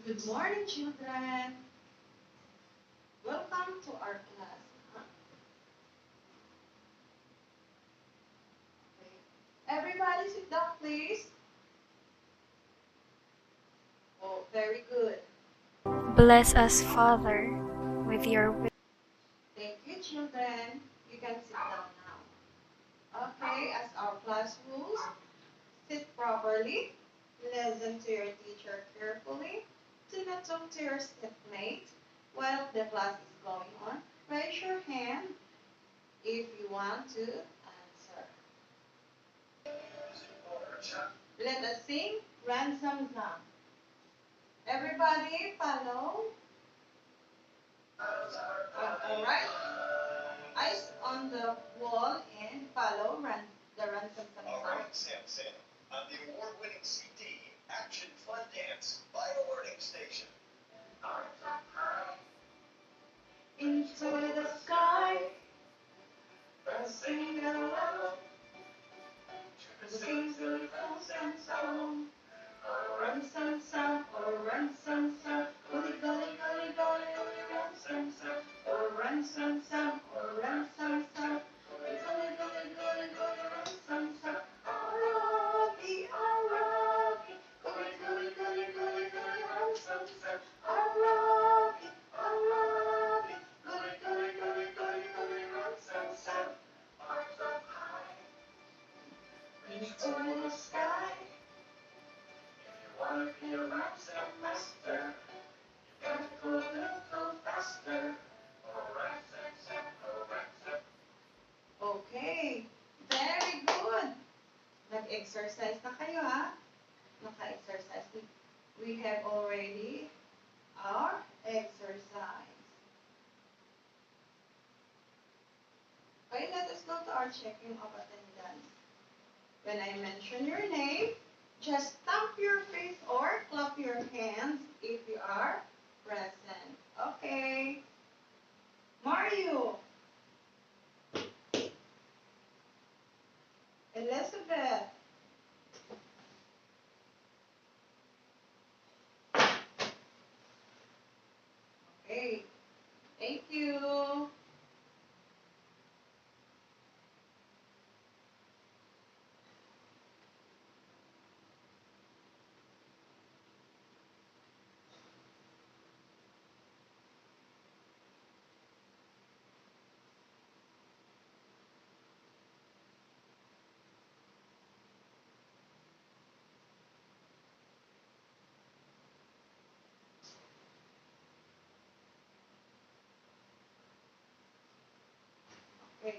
Good morning, children. Welcome to our class. Okay. Everybody sit down, please. Oh, very good. Bless us, Father, with your will. Thank you, children. You can sit down now. Okay, as our class rules, sit properly, listen to your teacher carefully, do not talk to your seatmate while the class is going on. Raise your hand if you want to answer. Let us sing Ransom Song. Everybody follow. Alright? Eyes on the wall and follow the Ransom Song. All right, Sam, on the award-winning CD, Action Fun Dance by the Learning Station. Into the sky, sing aloud, sing the ransom song. Ransom song, oh ransom song, golly golly golly golly, oh ransom song, oh ransom song, oh ransom song, golly golly golly golly, ransom song. Rocky, golly golly golly golly golly, ransom song. Rocky, golly golly golly golly golly, ransom song. Arms up high, reach to the sky. Wanna be a ransom master? You gotta go a little faster. Oh, ransom, oh, ransom. Okay, very good. Nag-exercise na kayo, ha? Naka-exercise. We have already our exercise. Okay, let us go to our checking of attendance. When I mention your name, just stamp your face or clap your hands if you are present. Okay. Mario. Elizabeth. Okay. Thank you. Okay.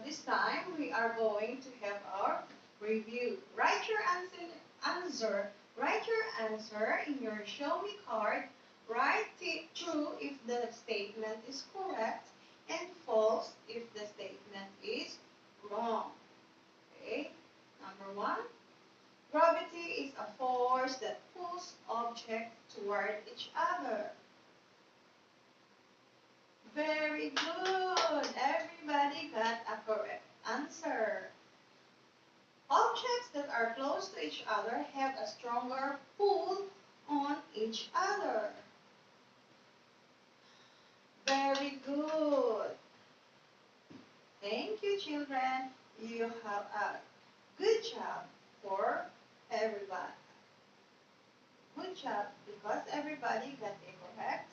This time we are going to have our review. Write your answer. Write your answer in your show me card. Write it true if the statement is correct and false if the statement is wrong. Okay. Number 1. Gravity is a force that pulls objects toward each other. Very good. Everybody got a correct answer. Objects that are close to each other have a stronger pull on each other. Very good. Thank you, children. You have a good job for everybody. Good job because everybody got a correct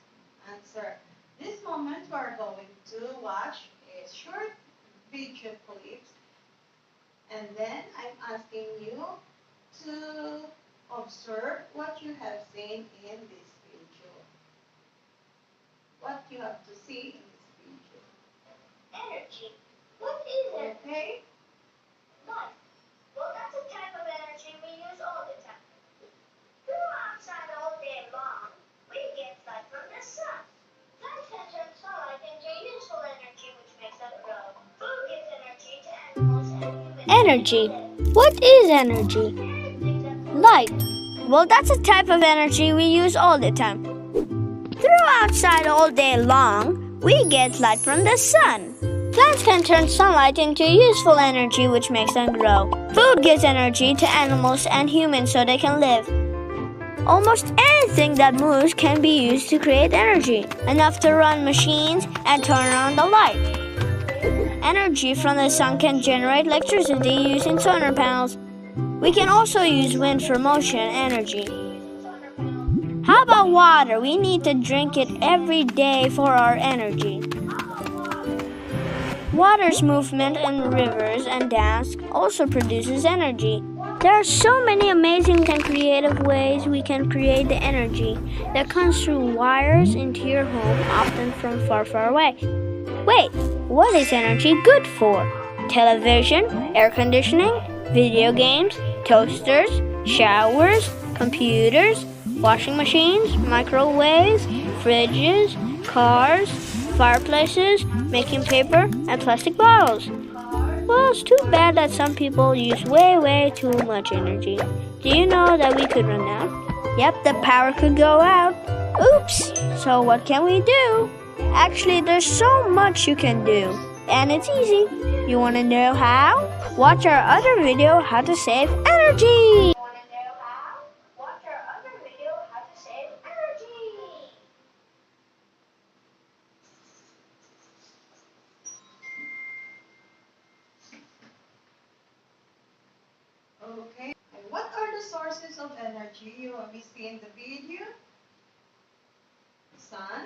answer. This moment we are going to watch a short video clips and then I'm asking you to observe what you have seen in this video. What you have to see in this video. Energy. What is it? Okay? Light. Well, that's a type of energy we use all the time. We go outside all day long. We get light from the sun. Light turns sunlight into useful energy, which makes us grow. Food gives energy to animals and humans. Energy. What is energy? Light. Well, that's a type of energy we use all the time. Through outside all day long, we get light from the sun. Plants can turn sunlight into useful energy which makes them grow. Food gives energy to animals and humans so they can live. Almost anything that moves can be used to create energy, enough to run machines and turn on the light. Energy from the sun can generate electricity using solar panels. We can also use wind for motion energy. How about water? We need to drink it every day for our energy. Water's movement in rivers and dams also produces energy. There are so many amazing and creative ways we can create the energy that comes through wires into your home, often from far, far away. Wait, what is energy good for? Television, air conditioning, video games, toasters, showers, computers, washing machines, microwaves, fridges, cars, fireplaces, making paper, and plastic bottles. Well, it's too bad that some people use way too much energy. Do you know that we could run out? Yep, the power could go out. Oops! So what can we do? Actually, there's so much you can do. And it's easy. You want to know how? Watch our other video, How to Save Energy! Watch our other video, How to Save Energy. Okay. And what are the sources of energy you will see in the video? The sun,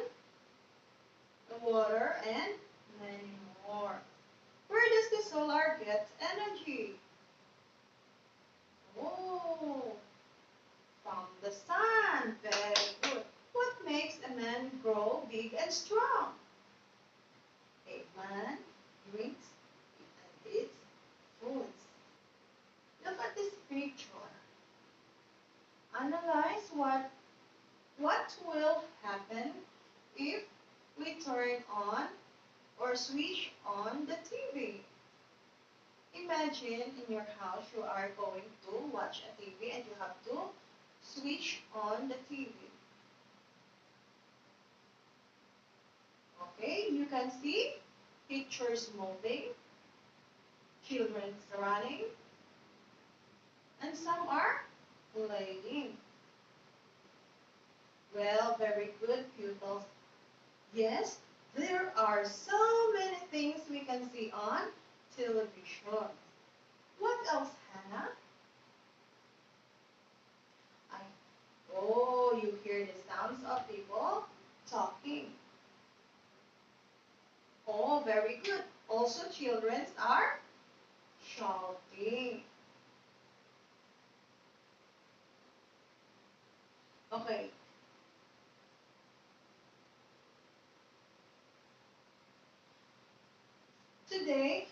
the water, and many more. Where does the solar get energy? Oh, from the sun. Very good. What makes a man grow big and strong? A man drinks and eats foods. Look at this picture. Analyze what will happen if we turn on or switch on the TV. Imagine in your house you are going to watch a TV and you have to switch on the TV. Okay, you can see pictures moving, children running, and some are playing. Well, very good, pupils. Yes, there are so many things we can see on television. What else, Hannah? Oh, you hear the sounds of people talking. Oh, very good. Also, children are shouting. Okay. Today,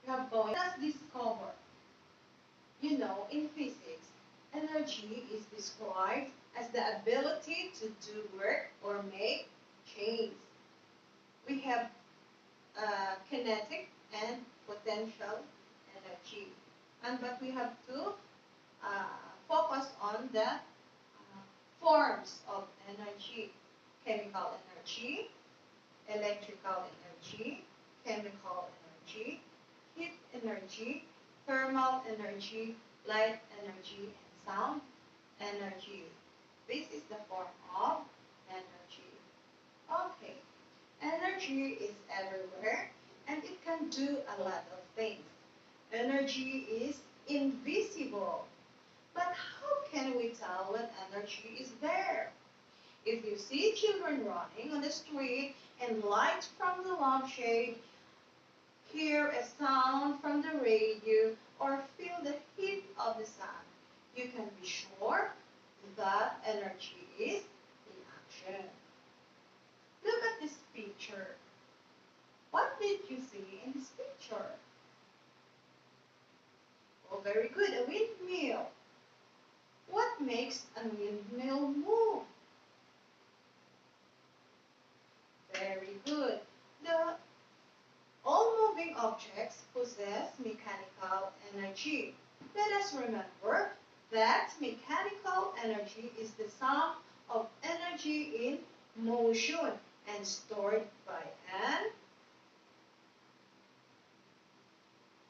we are going to discover. You know, in physics, energy is described as the ability to do work or make change. We have kinetic and potential energy. But we have to focus on the forms of energy: chemical energy, electrical energy, chemical energy, heat energy, thermal energy, light energy, and sound energy. This is the form of energy. Okay, energy is everywhere and it can do a lot of things. Energy is invisible. But how can we tell when energy is there? If you see children running on the street and lights from the lampshade, hear a sound from the radio, or feel the heat of the sun, you can be sure that energy is in action. Look at this picture. What did you see in this picture? Oh, very good, a windmill. What makes a windmill move? Very good. All moving objects possess mechanical energy. Let us remember that mechanical energy is the sum of energy in motion and stored by an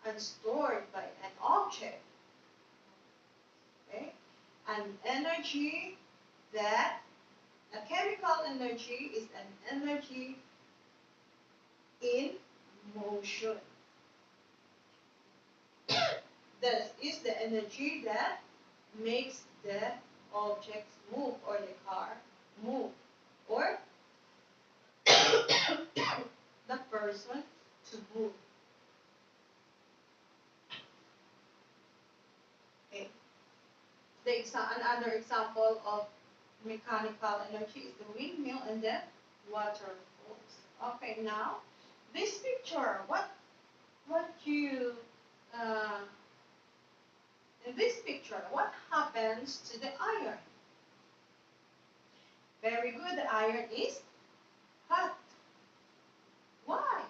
and stored by an object. Okay? An energy that, a chemical energy is an energy in motion. That is the energy that makes the objects move or the car move or the person to move. Okay. Another example of mechanical energy is the windmill and the waterfalls. Okay, now this picture, what you in this picture, what happens to the iron? Very good, the iron is hot. Why?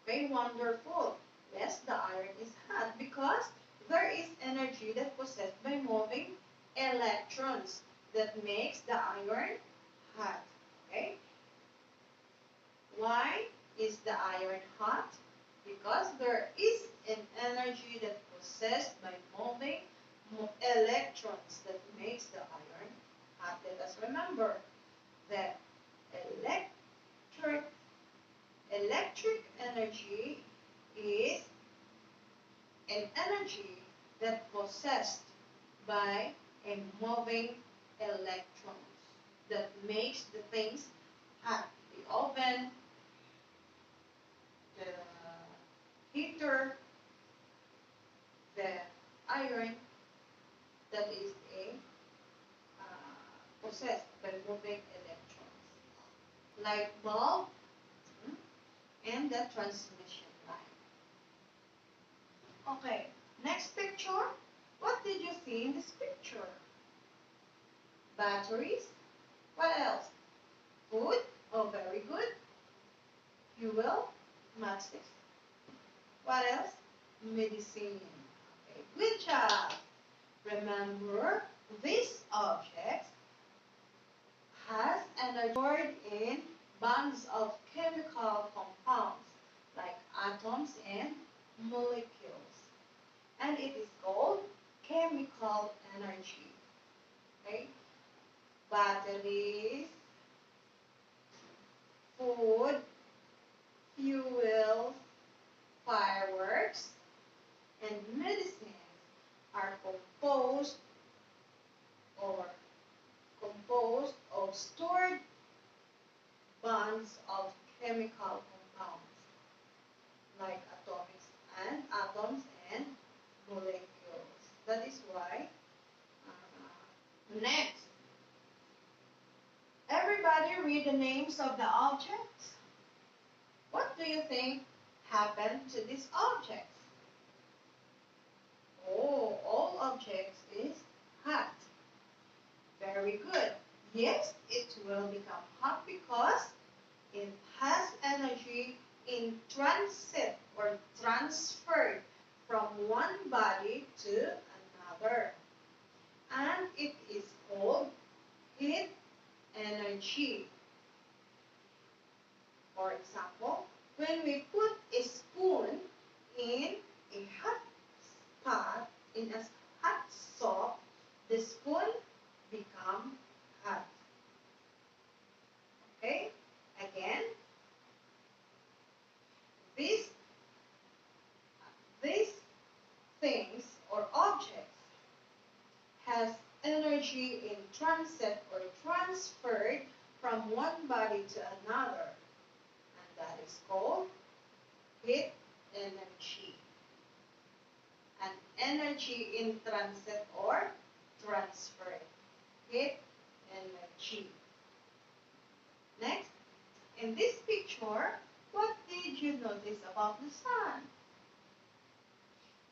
Okay, wonderful. Yes, the iron is hot because there is energy that possessed by moving electrons that makes the iron hot. Okay? Why is the iron hot? Because there is an energy that possessed by moving electrons that makes the iron hot. Let us remember that electric energy is an energy that possessed by a moving electrons that makes the things hot. The oven, the heater, the iron, that is possessed by moving electrons. Light bulb and the transmission line. Okay, next picture. What did you see in this picture? Batteries. What else? Food. Oh, very good. Fuel. Matchsticks. What else? Medicine. Okay, good job. Remember, this object has energy stored in bonds of chemical compounds like atoms and molecules. And it is called chemical energy. Okay? Batteries, food, fuel, fireworks, and medicines are composed of stored bonds of chemical compounds like atoms and molecules. That is why next, everybody read the names of the objects. What do you think happened to these objects? Oh, all objects is hot. Very good. Yes, it will become hot because it has energy in transit or transferred from one body to another. And it is called heat energy. For example, when we put a spoon in a hot pot, in a hot soap, the spoon become hot. Okay? Again, these things or objects has energy in transit or transferred from one body to another, and that is called heat energy. And energy in transit or transfer. Heat energy. Next, in this picture, what did you notice about the sun?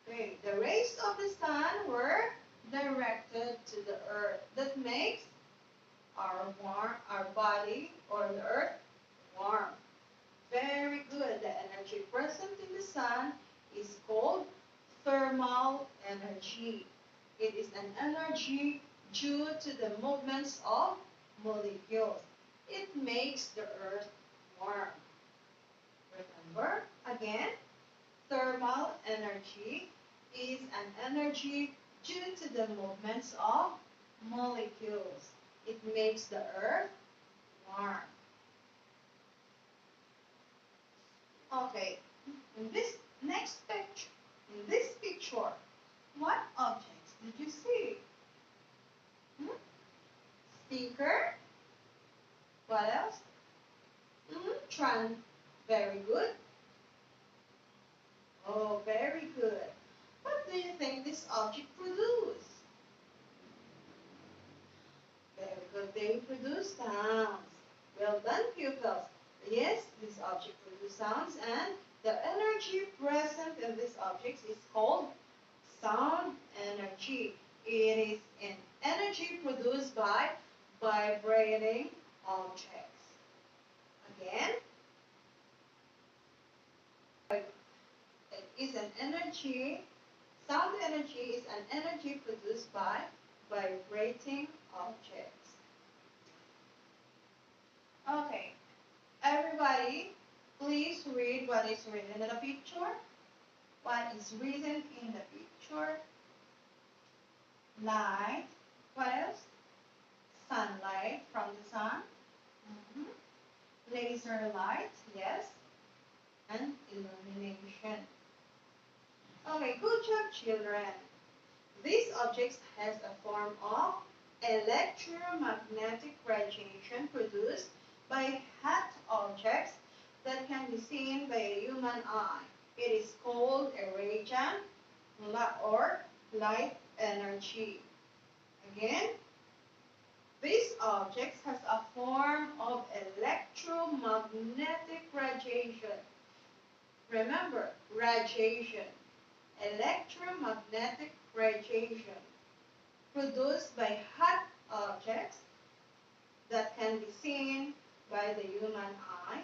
Okay, the rays of the sun were directed to the earth. That makes our body or the earth warm. Very good. The energy present in the sun is called thermal energy. It is an energy due to the movements of molecules. It makes the earth warm. Remember, again, thermal energy is an energy due to the movements of molecules. It makes the earth warm. Okay, in this picture, what objects did you see? Speaker. What else? Trunk. Very good. Oh, very good. What do you think this object produces? Very good. They produce sounds. Well done, pupils. Yes, this object produces sounds, and the energy present in this object is called sound energy. It is an energy produced by vibrating objects. Again, it is an energy, sound energy is an energy produced by vibrating objects. Okay, everybody, please read what is written in the picture. What is written in the picture? Light. What else? Sunlight from the sun. Laser light, yes. And illumination. Okay, good job, children. These objects has a form of electromagnetic radiation produced by hot objects that can be seen by a human eye. It is called a radiant or light energy. Again, these objects has a form of electromagnetic radiation. Remember, radiation, electromagnetic radiation produced by hot objects that can be seen by the human eye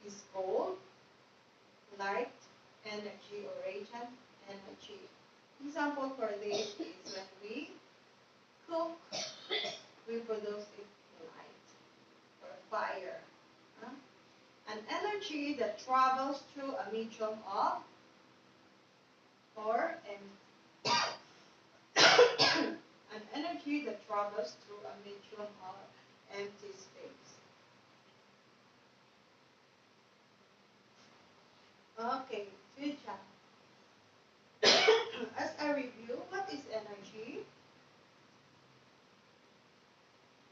is called light energy or radiant energy. Example for this is when we cook, we produce light or fire. An energy that travels through a medium of or an energy that travels through a medium of empty space. Okay, good job. As a review, what is energy?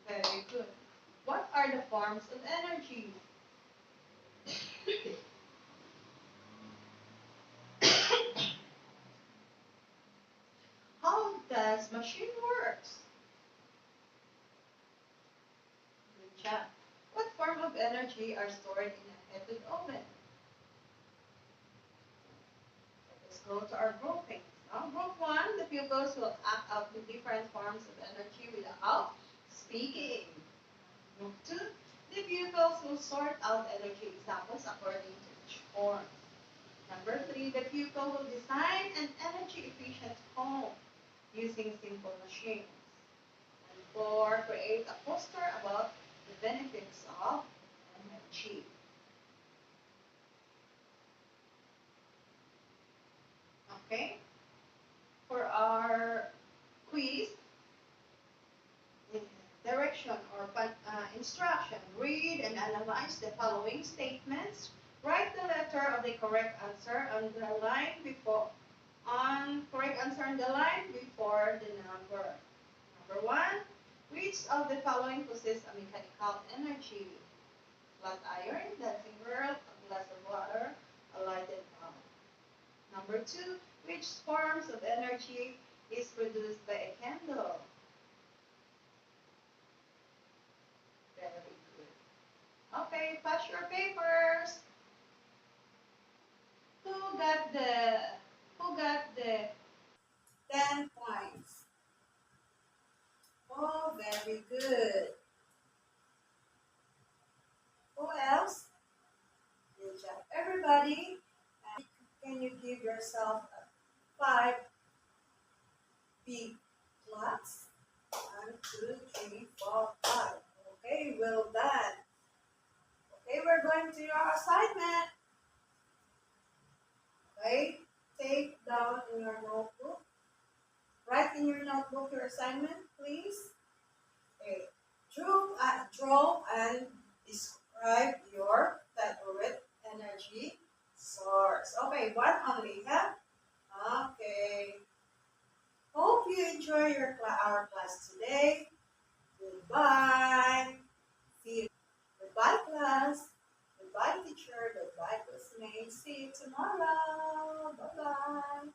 Very good. What are the forms of energy? How does machine works? Good job. What form of energy are stored in a heated oven? Let's go to our groupings. Now, group 1, the pupils will act out the different forms of energy without speaking. Group 2, the pupils will sort out energy examples according to each form. Number 3, the pupil will design an energy-efficient home using simple machines. And 4, create a poster about the benefits of energy. Okay? For our quiz, direction or instruction, read and analyze the following statements. Write the letter of the correct answer on the line before the number. Number 1, which of the following possesses a mechanical energy? Flat iron, dancing girl, a glass of water, a lighted bulb. Number 2, which forms of energy is produced by a candle? Very good. Okay, pass your papers. Who got the 10 points? Oh, very good. Who else? Good job. Everybody, can you give yourself 5 big claps? 1, 2, 3, 4, 5. Okay, well done. Okay, we're going to your assignment. Okay, down in your notebook. Write in your notebook your assignment, please. Okay. Draw and describe your favorite energy source. Okay, one only, huh? Okay. Hope you enjoy our class today. Goodbye. See you. Goodbye, class. Goodbye, teacher. Goodbye, classmates. See you tomorrow. Bye-bye.